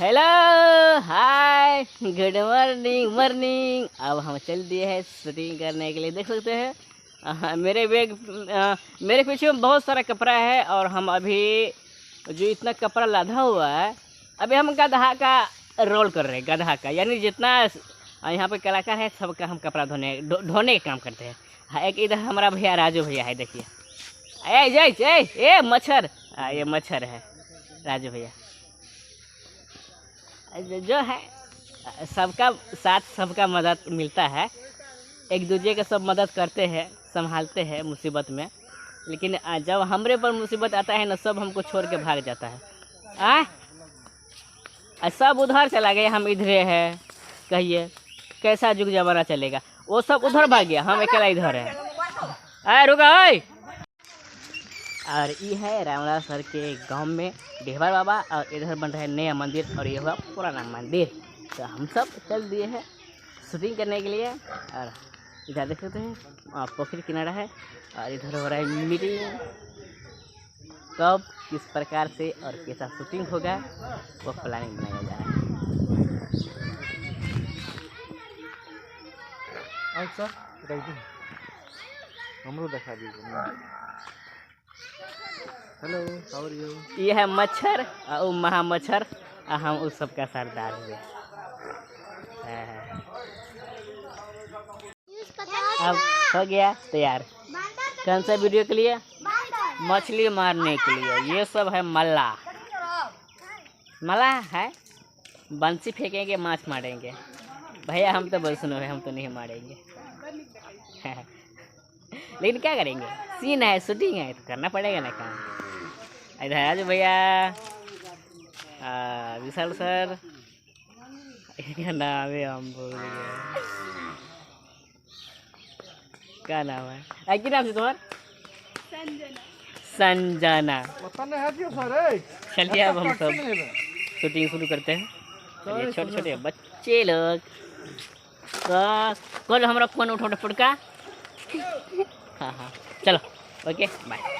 Hello, हाय, good morning morning. अब हम चल दिए हैं शूटिंग करने के लिए। देख सकते हैं मेरे पीछे में बहुत सारा कपड़ा है और हम अभी जो इतना कपड़ा लाधा हुआ है अभी हम गधा का रोल कर रहे हैं। गधा का यानी जितना यहाँ पे कलाकार है सबका हम कपड़ा ढोने का काम करते हैं। हाँ, एक इधर हमारा भैया राजू भैया है, देखिए। ए मच्छर, ये मच्छर है राजू भैया। जो है सबका साथ सबका मदद मिलता है, एक दूसरे के सब मदद करते हैं, संभालते हैं मुसीबत में। लेकिन जब हमरे पर मुसीबत आता है ना, सब हमको छोड़ के भाग जाता है। सब उधर चला गया, हम इधरे हैं। कहिए कैसा जुग जमाना चलेगा? वो सब उधर भाग गया, हम अकेला इधर है। रुका। और ये है रामलाल सर के गांव में डेहवर बाबा, और इधर बन रहा है नया मंदिर और ये हुआ पुराना मंदिर। तो हम सब चल दिए हैं शूटिंग करने के लिए। और इधर देख सकते हैं पोखरी किनारा है और इधर हो रहा है मीटिंग। कब किस प्रकार से और कैसा शूटिंग होगा वो प्लानिंग बनाया जा रहा है। हमरो दिखा दीजिए। Hello, how are you? ये है मच्छर और वो महा मच्छर, और हम उस सब का सरदार हुए। अब हो गया तैयार। कौन सा वीडियो के लिए? मछली मारने के लिए। ये सब है मल्लाह। मल्लाह है, बंसी फेंकेंगे, माछ मारेंगे। भैया हम तो बस सुनो है, हम तो नहीं मारेंगे। लेकिन क्या करेंगे, सीन है, शूटिंग है तो करना पड़ेगा ना काम। इधर राजू भैया, विशाल सर, क्या नाम है हम भूल गए, क्या नाम है? क्या नाम से तुम्हारा? संजना। चलिए अब हम सब शूटिंग शुरू करते हैं। छोटे छोटे बच्चे लोग कल हमारा फोन उठा पड़का। हाँ, चलो, ओके, बाय।